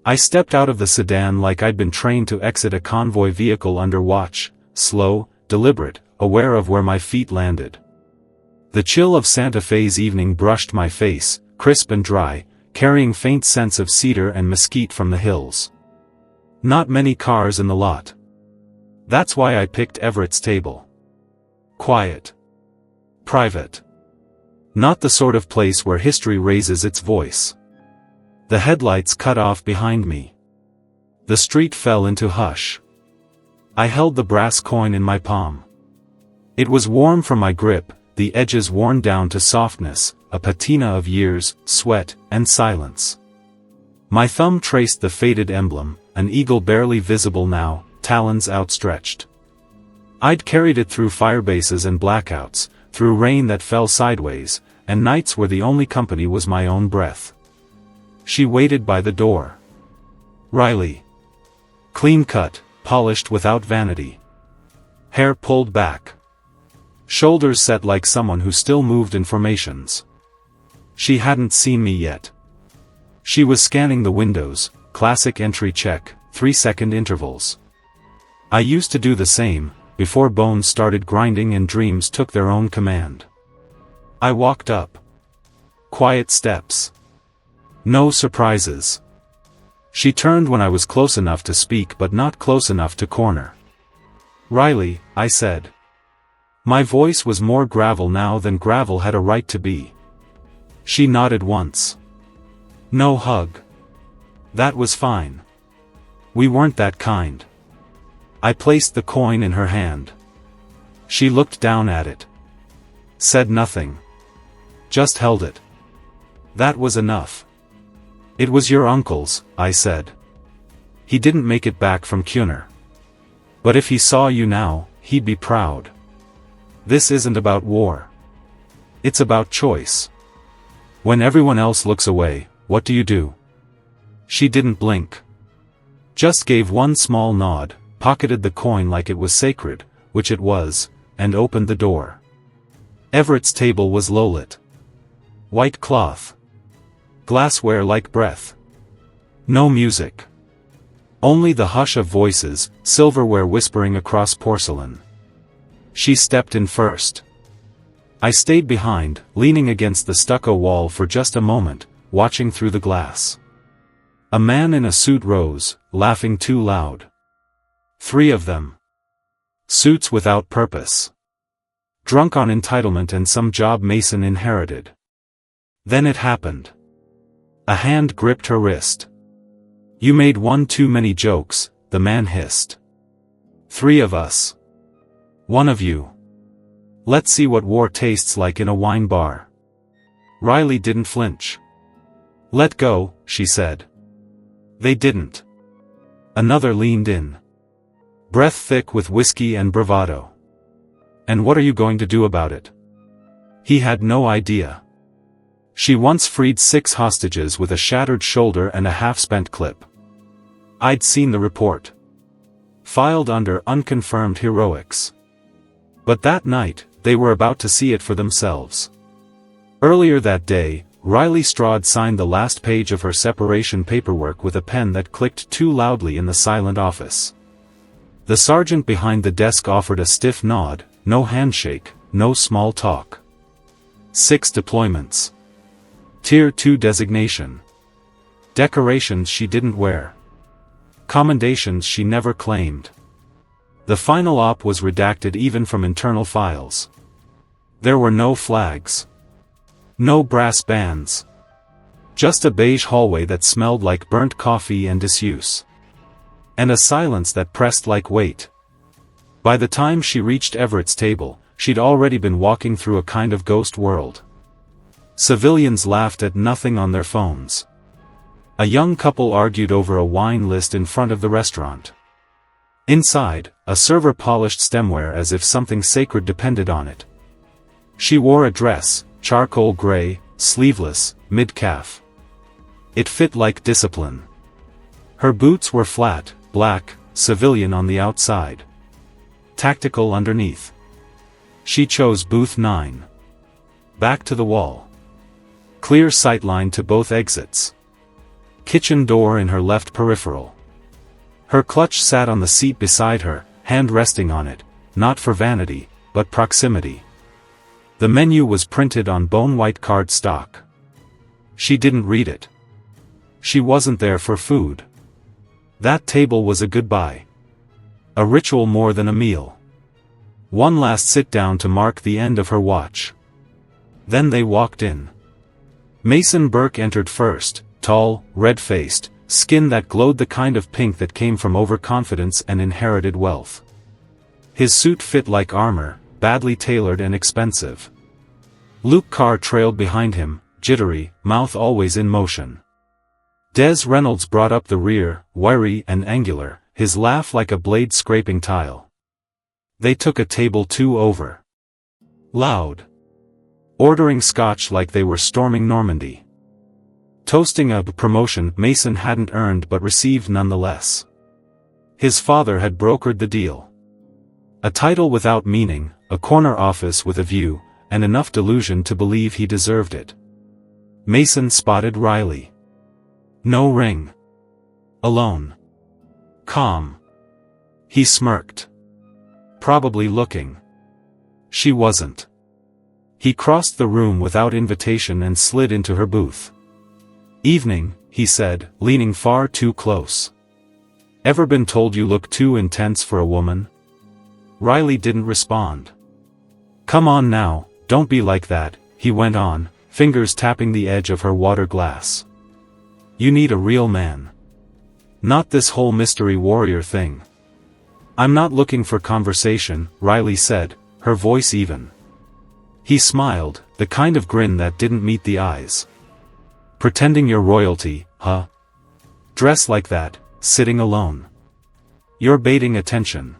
I stepped out of the sedan like I'd been trained to exit a convoy vehicle under watch, slow, deliberate, aware of where my feet landed. The chill of Santa Fe's evening brushed my face, crisp and dry, carrying faint scents of cedar and mesquite from the hills. Not many cars in the lot. That's why I picked Everett's table. Quiet. Private. Not the sort of place where history raises its voice. The headlights cut off behind me. The street fell into hush. I held the brass coin in my palm. It was warm from my grip, the edges worn down to softness, a patina of years, sweat, and silence. My thumb traced the faded emblem, an eagle barely visible now, talons outstretched. I'd carried it through firebases and blackouts, through rain that fell sideways, and nights where the only company was my own breath. She waited by the door. Reilly. Clean-cut, polished without vanity. Hair pulled back. Shoulders set like someone who still moved in formations. She hadn't seen me yet. She was scanning the windows, classic entry check, 3-second intervals. I used to do the same, before bones started grinding and dreams took their own command. I walked up. Quiet steps. No surprises. She turned when I was close enough to speak but not close enough to corner. Reilly, I said. My voice was more gravel now than gravel had a right to be. She nodded once. No hug. That was fine. We weren't that kind. I placed the coin in her hand. She looked down at it. Said nothing. Just held it. That was enough. It was your uncle's, I said. He didn't make it back from Cunner. But if he saw you now, he'd be proud. This isn't about war. It's about choice. When everyone else looks away, what do you do? She didn't blink. Just gave one small nod, pocketed the coin like it was sacred, which it was, and opened the door. Everett's table was low-lit. White cloth. Glassware like breath. No music. Only the hush of voices, silverware whispering across porcelain. She stepped in first. I stayed behind, leaning against the stucco wall for just a moment, watching through the glass. A man in a suit rose, laughing too loud. 3 of them. Suits without purpose. Drunk on entitlement and some job Mason inherited. Then it happened. A hand gripped her wrist. You made one too many jokes, the man hissed. 3 of us. 1 of you. Let's see what war tastes like in a wine bar. Reilly didn't flinch. Let go, she said. They didn't. Another leaned in. Breath thick with whiskey and bravado. And what are you going to do about it? He had no idea. She once freed 6 hostages with a shattered shoulder and a half-spent clip. I'd seen the report. Filed under unconfirmed heroics. But that night, they were about to see it for themselves. Earlier that day, Reilly Straoud signed the last page of her separation paperwork with a pen that clicked too loudly in the silent office. The sergeant behind the desk offered a stiff nod, no handshake, no small talk. 6 deployments. Tier 2 designation. Decorations she didn't wear. Commendations she never claimed. The final op was redacted even from internal files. There were no flags. No brass bands. Just a beige hallway that smelled like burnt coffee and disuse. And a silence that pressed like weight. By the time she reached Everett's table, she'd already been walking through a kind of ghost world. Civilians laughed at nothing on their phones. A young couple argued over a wine list in front of the restaurant. Inside, a server polished stemware as if something sacred depended on it. She wore a dress, charcoal gray, sleeveless, mid-calf. It fit like discipline. Her boots were flat, black, civilian on the outside. Tactical underneath. She chose booth 9. Back to the wall. Clear sightline to both exits. kitchen door in her left peripheral. Her clutch sat on the seat beside her, hand resting on it, not for vanity, but proximity. The menu was printed on bone-white cardstock. She didn't read it. She wasn't there for food. That table was a goodbye. A ritual more than a meal. One last sit-down to mark the end of her watch. Then they walked in. Mason Burke entered first, tall, red-faced, skin that glowed the kind of pink that came from overconfidence and inherited wealth. His suit fit like armor, badly tailored and expensive. Luke Carr trailed behind him, jittery, mouth always in motion. Des Reynolds brought up the rear, wiry and angular, his laugh like a blade scraping tile. They took a table 2 over. Loud. Ordering scotch like they were storming Normandy. Toasting a promotion Mason hadn't earned but received nonetheless. His father had brokered the deal. A title without meaning, a corner office with a view, and enough delusion to believe he deserved it. Mason spotted Reilly. No ring. Alone. Calm. He smirked. Probably looking. She wasn't. He crossed the room without invitation and slid into her booth. Evening, he said, leaning far too close. Ever been told you look too intense for a woman? Reilly didn't respond. Come on now, don't be like that, he went on, fingers tapping the edge of her water glass. You need a real man. Not this whole mystery warrior thing. I'm not looking for conversation, Reilly said, her voice even. He smiled, the kind of grin that didn't meet the eyes. Pretending you're royalty, huh? Dress like that, sitting alone. You're baiting attention.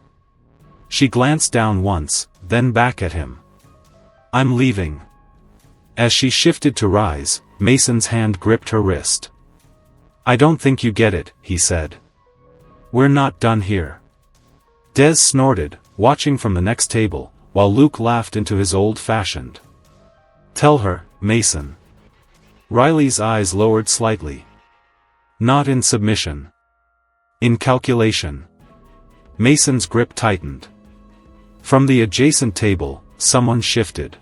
She glanced down once, then back at him. I'm leaving. As she shifted to rise, Mason's hand gripped her wrist. I don't think you get it, he said. We're not done here. Des snorted, watching from the next table, while Luke laughed into his old-fashioned. Tell her, Mason. Reilly's eyes lowered slightly. Not in submission. In calculation. Mason's grip tightened. From the adjacent table, someone shifted.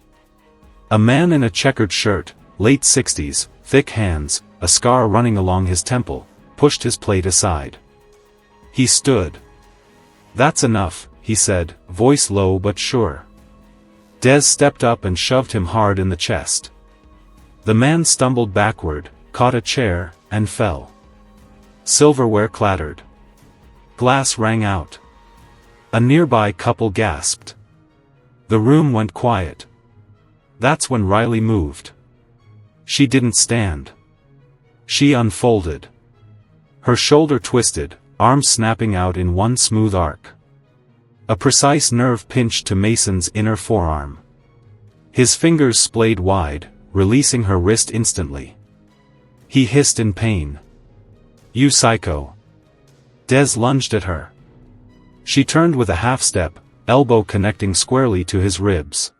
A man in a checkered shirt, late 60s, thick hands, a scar running along his temple, pushed his plate aside. He stood. That's enough, he said, voice low but sure. Des stepped up and shoved him hard in the chest. The man stumbled backward, caught a chair, and fell. Silverware clattered. Glass rang out. A nearby couple gasped. The room went quiet. That's when Reilly moved. She didn't stand. She unfolded. Her shoulder twisted, arms snapping out in one smooth arc. A precise nerve pinched to Mason's inner forearm. His fingers splayed wide, releasing her wrist instantly. He hissed in pain. You psycho. Des lunged at her. She turned with a half-step, elbow connecting squarely to his ribs.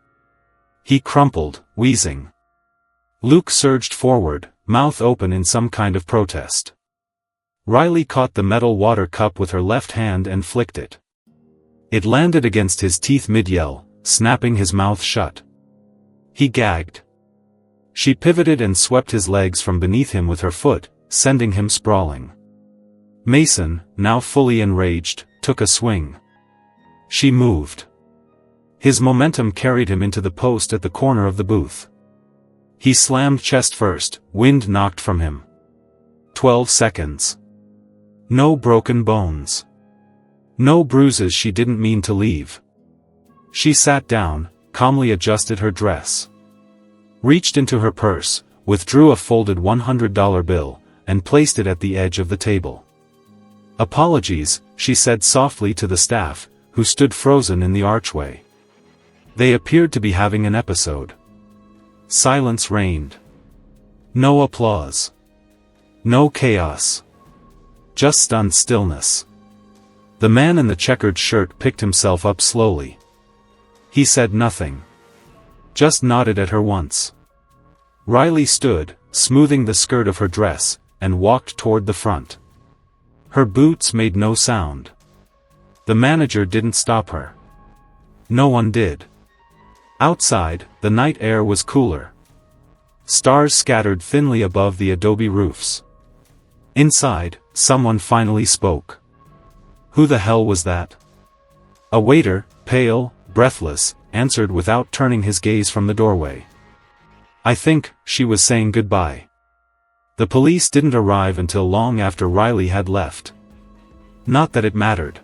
He crumpled, wheezing. Luke surged forward, mouth open in some kind of protest. Reilly caught the metal water cup with her left hand and flicked it. It landed against his teeth mid-yell, snapping his mouth shut. He gagged. She pivoted and swept his legs from beneath him with her foot, sending him sprawling. Mason, now fully enraged, took a swing. She moved. His momentum carried him into the post at the corner of the booth. He slammed chest first, wind knocked from him. 12 seconds. No broken bones. No bruises she didn't mean to leave. She sat down, calmly adjusted her dress. Reached into her purse, withdrew a folded $100 bill, and placed it at the edge of the table. Apologies, she said softly to the staff, who stood frozen in the archway. They appeared to be having an episode. Silence reigned. No applause. No chaos. Just stunned stillness. The man in the checkered shirt picked himself up slowly. He said nothing. Just nodded at her once. Reilly stood, smoothing the skirt of her dress, and walked toward the front. Her boots made no sound. The manager didn't stop her. No one did. Outside, the night air was cooler. Stars scattered thinly above the adobe roofs. Inside, someone finally spoke. Who the hell was that? A waiter, pale, breathless, answered without turning his gaze from the doorway. I think she was saying goodbye. The police didn't arrive until long after Reilly had left. Not that it mattered.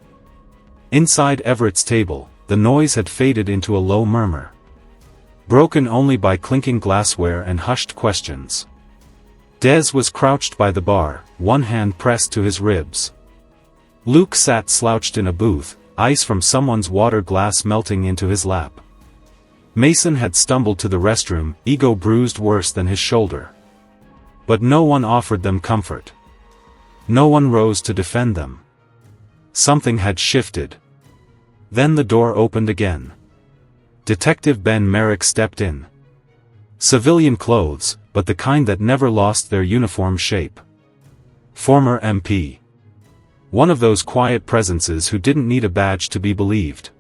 Inside Everett's table, the noise had faded into a low murmur, broken only by clinking glassware and hushed questions. Des was crouched by the bar, one hand pressed to his ribs. Luke sat slouched in a booth, ice from someone's water glass melting into his lap. Mason had stumbled to the restroom, ego bruised worse than his shoulder. But no one offered them comfort. No one rose to defend them. Something had shifted. Then the door opened again. Detective Ben Merrick stepped in. Civilian clothes, but the kind that never lost their uniform shape. Former MP. One of those quiet presences who didn't need a badge to be believed.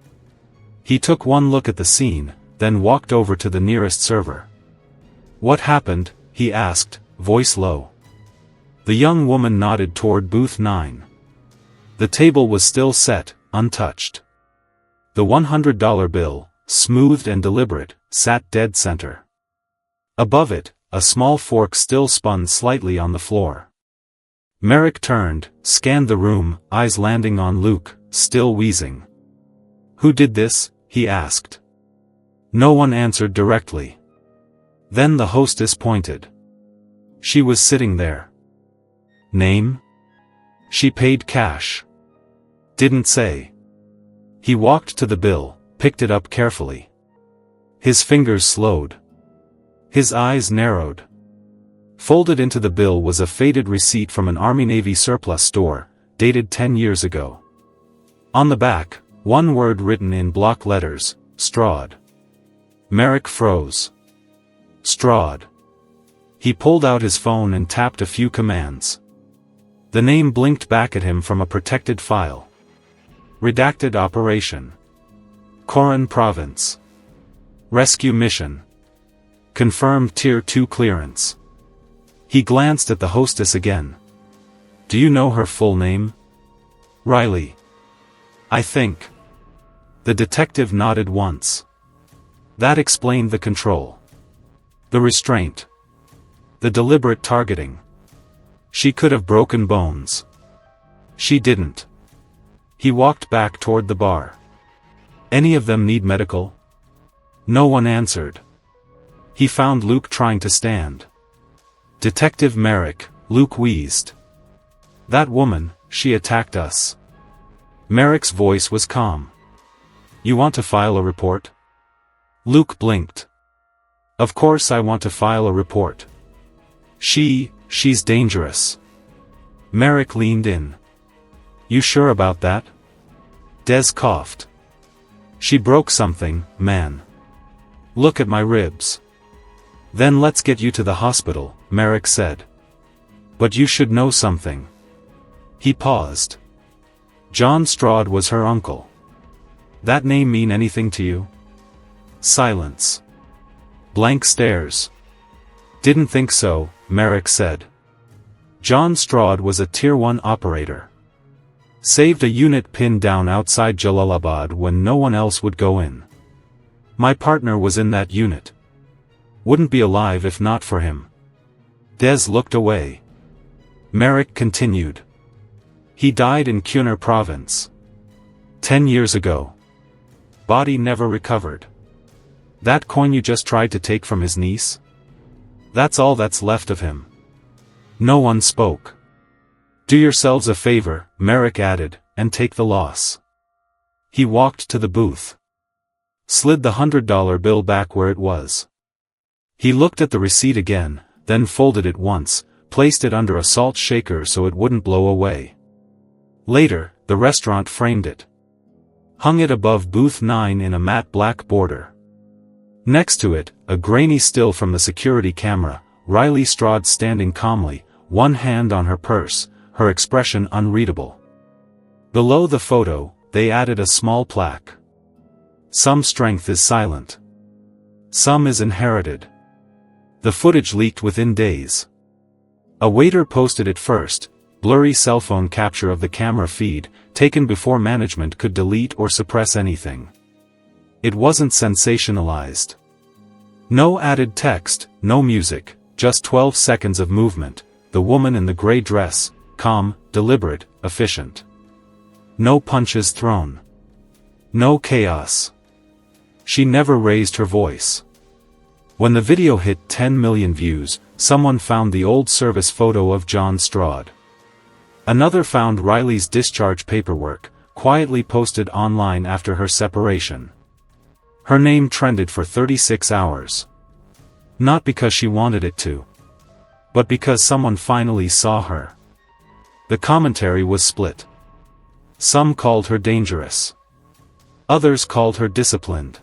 He took one look at the scene, then walked over to the nearest server. What happened? He asked, voice low. The young woman nodded toward booth 9. The table was still set, untouched. The $100 bill, smoothed and deliberate, sat dead center. Above it, a small fork still spun slightly on the floor. Merrick turned, scanned the room, eyes landing on Luke, still wheezing. Who did this? He asked. No one answered directly. Then the hostess pointed. She was sitting there. Name? She paid cash. Didn't say. He walked to the bill, picked it up carefully. His fingers slowed. His eyes narrowed. Folded into the bill was a faded receipt from an Army-Navy surplus store, dated 10 years ago. On the back, one word written in block letters, Straoud. Merrick froze. Straoud. He pulled out his phone and tapped a few commands. The name blinked back at him from a protected file. Redacted operation. Coron Province. Rescue mission. Confirmed Tier 2 clearance. He glanced at the hostess again. Do you know her full name? Reilly. I think. The detective nodded once. That explained the control. The restraint. The deliberate targeting. She could have broken bones. She didn't. He walked back toward the bar. Any of them need medical? No one answered. He found Luke trying to stand. Detective Merrick, Luke wheezed. That woman, she attacked us. Merrick's voice was calm. You want to file a report? Luke blinked. Of course I want to file a report. She's dangerous. Merrick leaned in. You sure about that? Des coughed. She broke something, man. Look at my ribs. Then let's get you to the hospital, Merrick said. But you should know something. He paused. John Straoud was her uncle. That name mean anything to you? Silence. Blank stares. Didn't think so, Merrick said. John Straoud was a Tier 1 operator. Saved a unit pinned down outside Jalalabad when no one else would go in. My partner was in that unit. Wouldn't be alive if not for him. Des looked away. Merrick continued. He died in Kunar province. 10 years ago. Body never recovered. That coin you just tried to take from his niece? That's all that's left of him. No one spoke. Do yourselves a favor, Merrick added, and take the loss. He walked to the booth. Slid the $100 bill back where it was. He looked at the receipt again, then folded it once, placed it under a salt shaker so it wouldn't blow away. Later, the restaurant framed it. Hung it above booth 9 in a matte black border. Next to it, a grainy still from the security camera, Reilly Straoud standing calmly, one hand on her purse, her expression unreadable. Below the photo, they added a small plaque. Some strength is silent. Some is inherited. The footage leaked within days. A waiter posted it first, blurry cell phone capture of the camera feed, taken before management could delete or suppress anything. It wasn't sensationalized. No added text, no music, just 12 seconds of movement, the woman in the gray dress, calm, deliberate, efficient. No punches thrown. No chaos. She never raised her voice. When the video hit 10 million views, someone found the old service photo of John Straoud. Another found Reilly's discharge paperwork, quietly posted online after her separation. Her name trended for 36 hours. Not because she wanted it to, but because someone finally saw her. The commentary was split. Some called her dangerous. Others called her disciplined.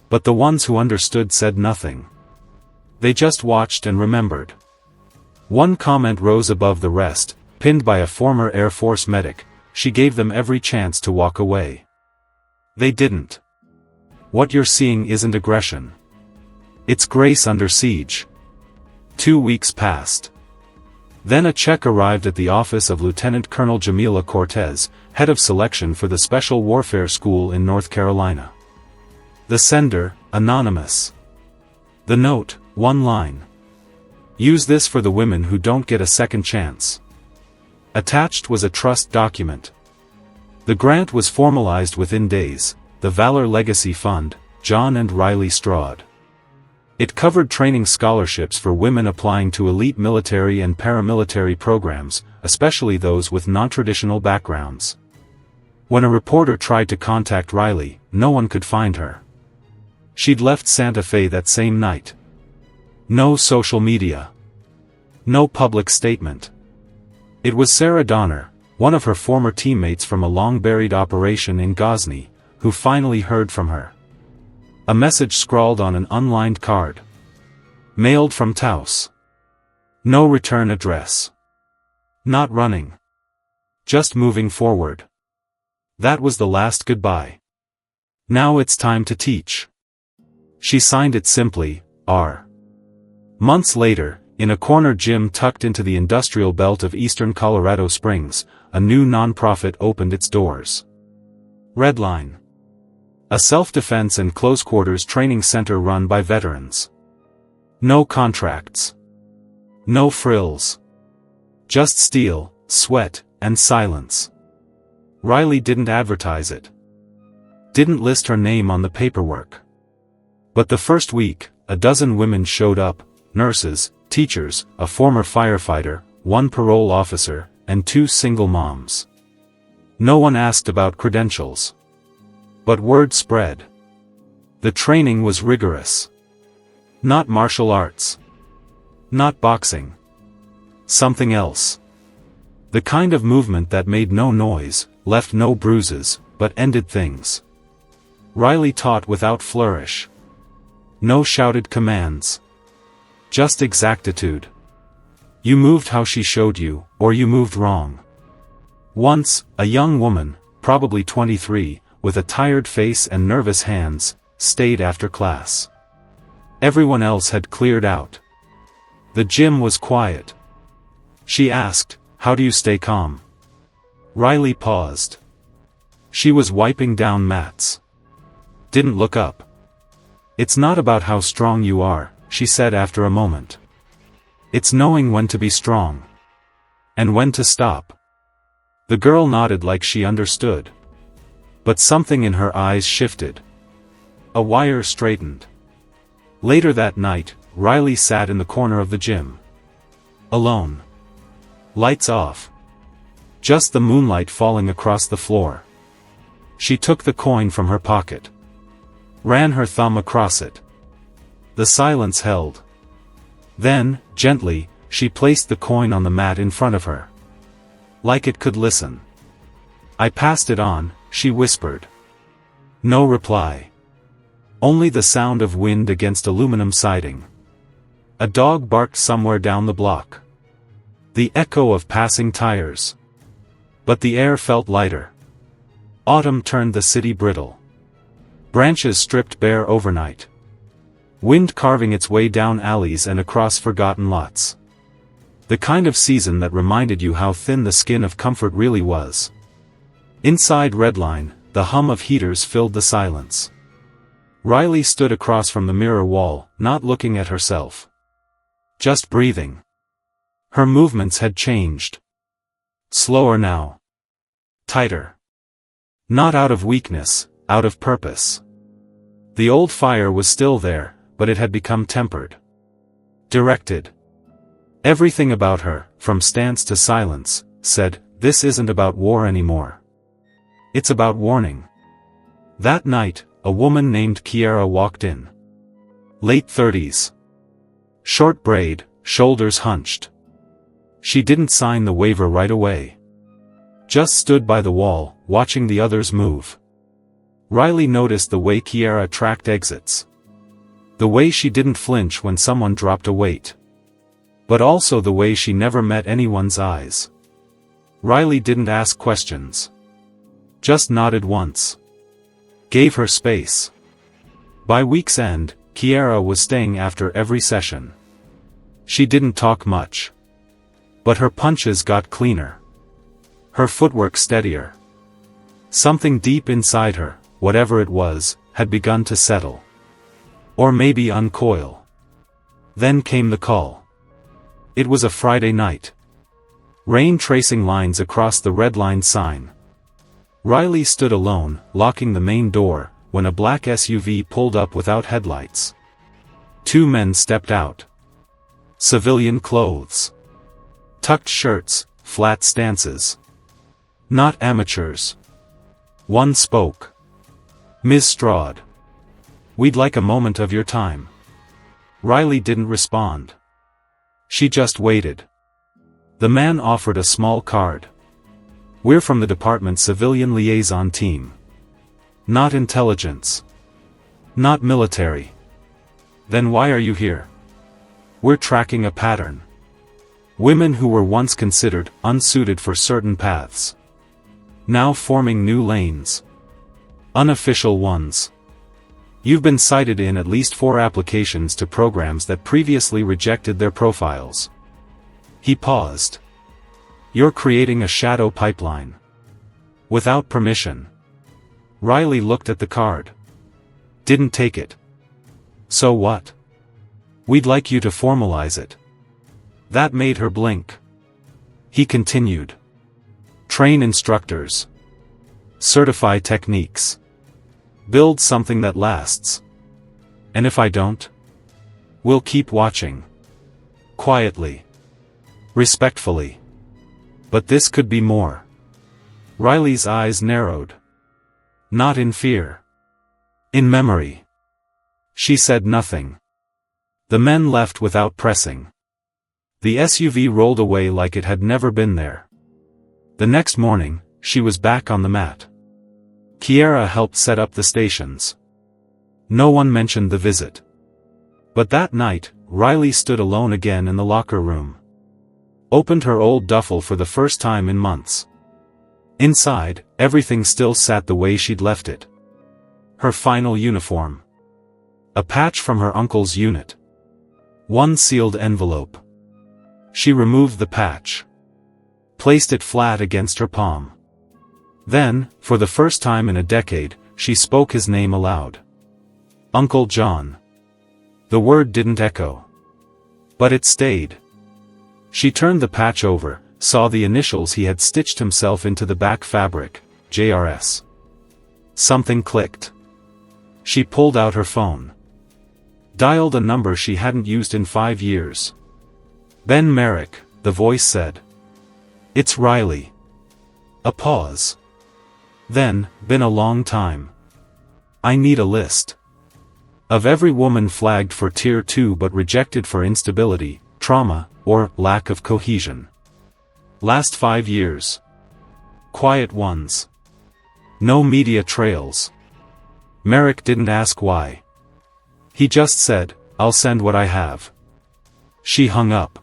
But the ones who understood said nothing. They just watched and remembered. One comment rose above the rest, pinned by a former Air Force medic. She gave them every chance to walk away. They didn't. What you're seeing isn't aggression. It's grace under siege. 2 weeks passed. Then a check arrived at the office of Lieutenant Colonel Jamila Cortez, head of selection for the Special Warfare School in North Carolina. The sender, anonymous. The note, one line. Use this for the women who don't get a second chance. Attached was a trust document. The grant was formalized within days, the Valor Legacy Fund, John and Reilly Straoud. It covered training scholarships for women applying to elite military and paramilitary programs, especially those with non-traditional backgrounds. When a reporter tried to contact Reilly, no one could find her. She'd left Santa Fe that same night. No social media. No public statement. It was Sarah Donner, one of her former teammates from a long-buried operation in Ghazni, who finally heard from her. A message scrawled on an unlined card. Mailed from Taos. No return address. Not running. Just moving forward. That was the last goodbye. Now it's time to teach. She signed it simply, R. Months later, in a corner gym tucked into the industrial belt of eastern Colorado Springs, a new nonprofit opened its doors. Redline. A self-defense and close-quarters training center run by veterans. No contracts. No frills. Just steel, sweat, and silence. Reilly didn't advertise it. Didn't list her name on the paperwork. But the first week, a dozen women showed up, nurses, teachers, a former firefighter, one parole officer, and 2 single moms. No one asked about credentials. But word spread. The training was rigorous. Not martial arts. Not boxing. Something else. The kind of movement that made no noise, left no bruises, but ended things. Reilly taught without flourish. No shouted commands. Just exactitude. You moved how she showed you, or you moved wrong. Once, a young woman, probably 23, with a tired face and nervous hands, stayed after class. Everyone else had cleared out. The gym was quiet. She asked, "How do you stay calm?" Reilly paused. She was wiping down mats. Didn't look up. "It's not about how strong you are," she said after a moment. "It's knowing when to be strong. And when to stop." The girl nodded like she understood. But something in her eyes shifted. A wire straightened. Later that night, Reilly sat in the corner of the gym. Alone. Lights off. Just the moonlight falling across the floor. She took the coin from her pocket. Ran her thumb across it. The silence held. Then, gently, she placed the coin on the mat in front of her. Like it could listen. "I passed it on," she whispered. No reply. Only the sound of wind against aluminum siding. A dog barked somewhere down the block. The echo of passing tires. But the air felt lighter. Autumn turned the city brittle. Branches stripped bare overnight. Wind carving its way down alleys and across forgotten lots. The kind of season that reminded you how thin the skin of comfort really was. Inside Redline, the hum of heaters filled the silence. Reilly stood across from the mirror wall, not looking at herself. Just breathing. Her movements had changed. Slower now. Tighter. Not out of weakness, out of purpose. The old fire was still there, but it had become tempered. Directed. Everything about her, from stance to silence, said, "This isn't about war anymore. It's about warning." That night, a woman named Kiara walked in. Late 30s. Short braid, shoulders hunched. She didn't sign the waiver right away. Just stood by the wall, watching the others move. Reilly noticed the way Kiara tracked exits. The way she didn't flinch when someone dropped a weight. But also the way she never met anyone's eyes. Reilly didn't ask questions. Just nodded once. Gave her space. By week's end, Kiara was staying after every session. She didn't talk much. But her punches got cleaner. Her footwork steadier. Something deep inside her, whatever it was, had begun to settle. Or maybe uncoil. Then came the call. It was a Friday night. Rain tracing lines across the Redline sign. Reilly stood alone, locking the main door, when a black SUV pulled up without headlights. Two men stepped out. Civilian clothes. Tucked shirts, flat stances. Not amateurs. One spoke. "Ms. Straoud. We'd like a moment of your time." Reilly didn't respond. She just waited. The man offered a small card. "We're from the department civilian liaison team. Not intelligence. Not military." "Then why are you here?" "We're tracking a pattern. Women who were once considered unsuited for certain paths. Now forming new lanes. Unofficial ones. You've been cited in at least 4 applications to programs that previously rejected their profiles." He paused. "You're creating a shadow pipeline. Without permission." Reilly looked at the card. "Didn't take it." "So what?" "We'd like you to formalize it." That made her blink. He continued. "Train instructors. Certify techniques. Build something that lasts. And if I don't? We'll keep watching. Quietly. Respectfully. But this could be more." Reilly's eyes narrowed. Not in fear. In memory. She said nothing. The men left without pressing. The SUV rolled away like it had never been there. The next morning, she was back on the mat. Kiara helped set up the stations. No one mentioned the visit. But that night, Reilly stood alone again in the locker room. Opened her old duffel for the first time in months. Inside, everything still sat the way she'd left it. Her final uniform. A patch from her uncle's unit. One sealed envelope. She removed the patch. Placed it flat against her palm. Then, for the first time in a decade, she spoke his name aloud. Uncle John. The word didn't echo. But it stayed. She turned the patch over, saw the initials he had stitched himself into the back fabric, JRS. Something clicked. She pulled out her phone. Dialed a number she hadn't used in 5 years. "Ben Merrick," the voice said. "It's Reilly." A pause. Then, "Been a long time. I need a list. Of every woman flagged for Tier 2 but rejected for instability, trauma, or lack of cohesion. Last 5 years. Quiet ones. No media trails." Merrick didn't ask why. He just said, "I'll send what I have." She hung up.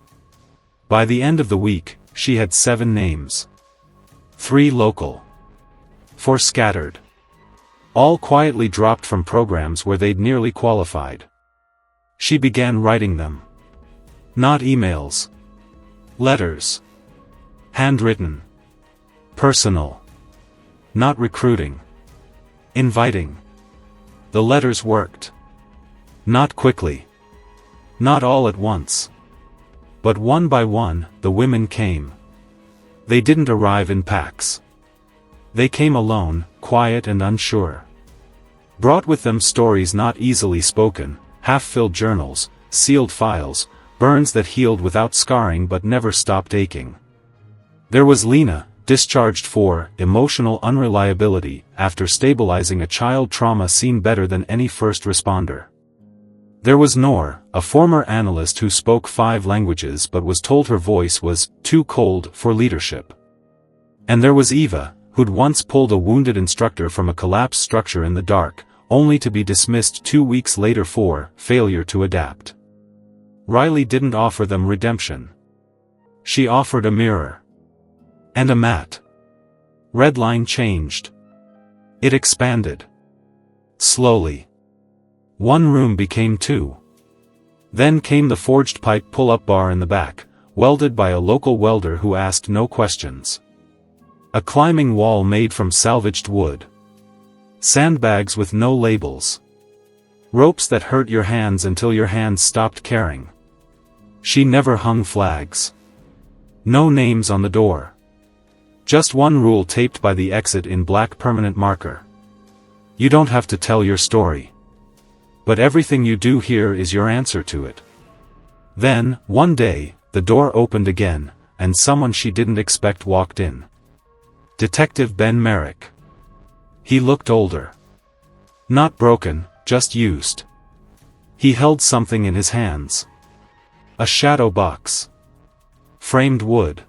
By the end of the week, she had 7 names. 3 local. 4 scattered. All quietly dropped from programs where they'd nearly qualified. She began writing them. Not emails. Letters. Handwritten. Personal. Not recruiting. Inviting. The letters worked. Not quickly. Not all at once. But one by one, the women came. They didn't arrive in packs. They came alone, quiet and unsure. Brought with them stories not easily spoken, half-filled journals, sealed files, burns that healed without scarring but never stopped aching. There was Lena, discharged for emotional unreliability after stabilizing a child trauma seen better than any first responder. There was Noor, a former analyst who spoke 5 languages but was told her voice was too cold for leadership. And there was Eva, who'd once pulled a wounded instructor from a collapsed structure in the dark, only to be dismissed 2 weeks later for failure to adapt. Reilly didn't offer them redemption. She offered a mirror. And a mat. Redline changed. It expanded. Slowly. 1 room became 2. Then came the forged pipe pull-up bar in the back, welded by a local welder who asked no questions. A climbing wall made from salvaged wood. Sandbags with no labels. Ropes that hurt your hands until your hands stopped caring. She never hung flags. No names on the door. Just 1 rule taped by the exit in black permanent marker. You don't have to tell your story. But everything you do here is your answer to it. Then, one day, the door opened again, and someone she didn't expect walked in. Detective Ben Merrick. He looked older. Not broken, just used. He held something in his hands. A shadow box. Framed wood.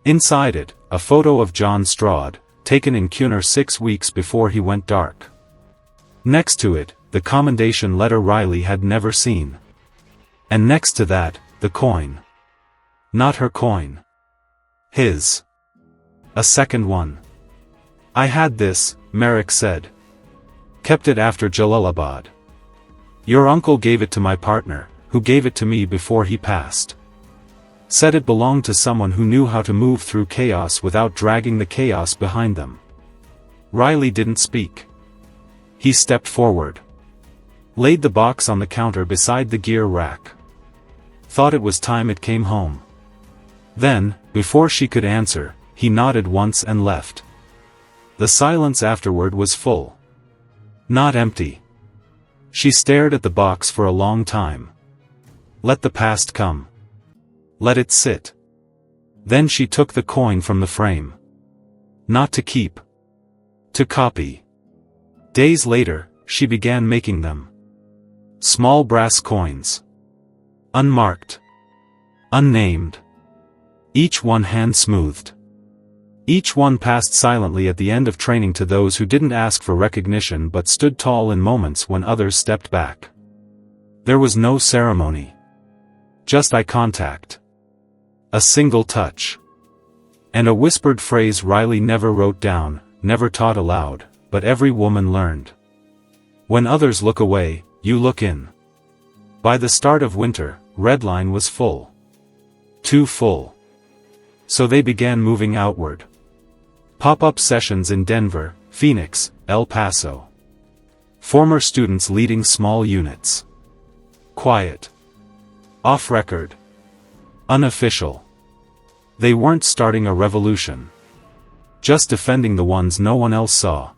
Inside it, a photo of John Straoud, taken in Cunner 6 weeks before he went dark. Next to it, the commendation letter Reilly had never seen. And next to that, the coin. Not her coin. His. A second one. I had this, Merrick said. Kept it after Jalalabad. Your uncle gave it to my partner, who gave it to me before he passed. Said it belonged to someone who knew how to move through chaos without dragging the chaos behind them. Reilly didn't speak. He stepped forward. Laid the box on the counter beside the gear rack. Thought it was time it came home. Then, before she could answer, he nodded once and left. The silence afterward was full. Not empty. She stared at the box for a long time. Let the past come. Let it sit. Then she took the coin from the frame. Not to keep. To copy. Days later, she began making them. Small brass coins. Unmarked. Unnamed. Each one hand-smoothed. Each one passed silently at the end of training to those who didn't ask for recognition but stood tall in moments when others stepped back. There was no ceremony. Just eye contact. A single touch. And a whispered phrase Reilly never wrote down, never taught aloud, but every woman learned. When others look away, you look in. By the start of winter, Redline was full. Too full. So they began moving outward. Pop-up sessions in Denver, Phoenix, El Paso. Former students leading small units. Quiet. Off-record. Unofficial. They weren't starting a revolution. Just defending the ones no one else saw.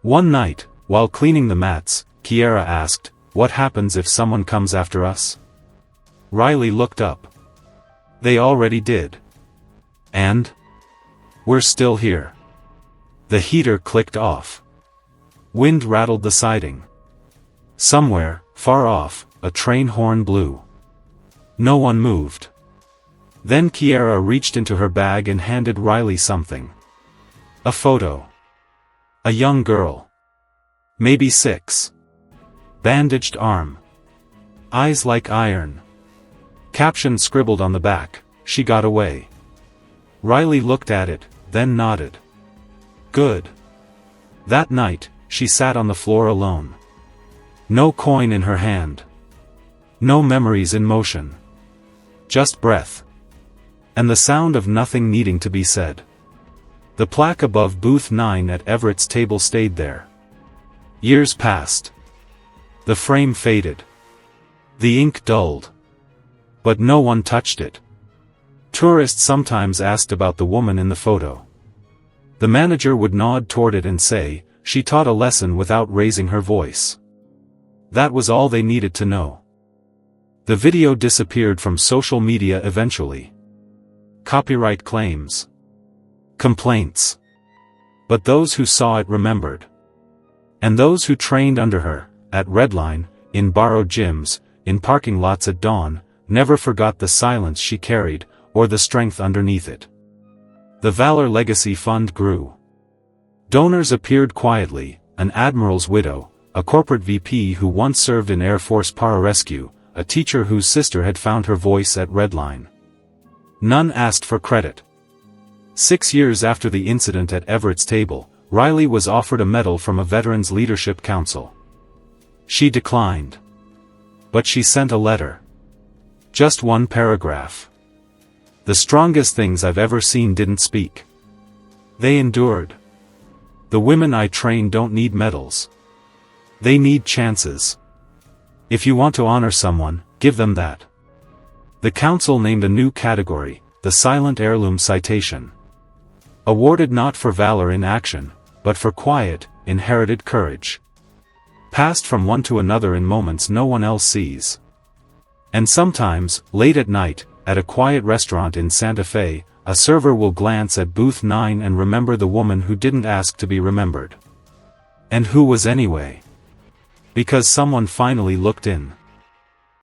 One night, while cleaning the mats, Kiera asked, "What happens if someone comes after us?" Reilly looked up. They already did. And? We're still here. The heater clicked off. Wind rattled the siding. Somewhere, far off, a train horn blew. No one moved. Then Kiera reached into her bag and handed Reilly something. A photo. A young girl. Maybe 6. Bandaged arm. Eyes like iron. Caption scribbled on the back, she got away. Reilly looked at it, then nodded. Good. That night, she sat on the floor alone. No coin in her hand. No memories in motion. Just breath. And the sound of nothing needing to be said. The plaque above booth 9 at Everett's table stayed there. Years passed. The frame faded. The ink dulled. But no one touched it. Tourists sometimes asked about the woman in the photo. The manager would nod toward it and say, "She taught a lesson without raising her voice." That was all they needed to know. The video disappeared from social media eventually. Copyright claims. Complaints. But those who saw it remembered. And those who trained under her, at Redline, in borrowed gyms, in parking lots at dawn, never forgot the silence she carried, or the strength underneath it. The Valor Legacy Fund grew. Donors appeared quietly, an admiral's widow, a corporate VP who once served in Air Force pararescue, a teacher whose sister had found her voice at Redline. None asked for credit. 6 years after the incident at Everett's table, Reilly was offered a medal from a Veterans Leadership Council. She declined. But she sent a letter. Just one paragraph. "The strongest things I've ever seen didn't speak. They endured. The women I train don't need medals. They need chances. If you want to honor someone, give them that." The council named a new category, the Silent Heirloom Citation. Awarded not for valor in action, but for quiet, inherited courage. Passed from one to another in moments no one else sees. And sometimes, late at night, at a quiet restaurant in Santa Fe, a server will glance at booth 9 and remember the woman who didn't ask to be remembered. And who was anyway? Because someone finally looked in.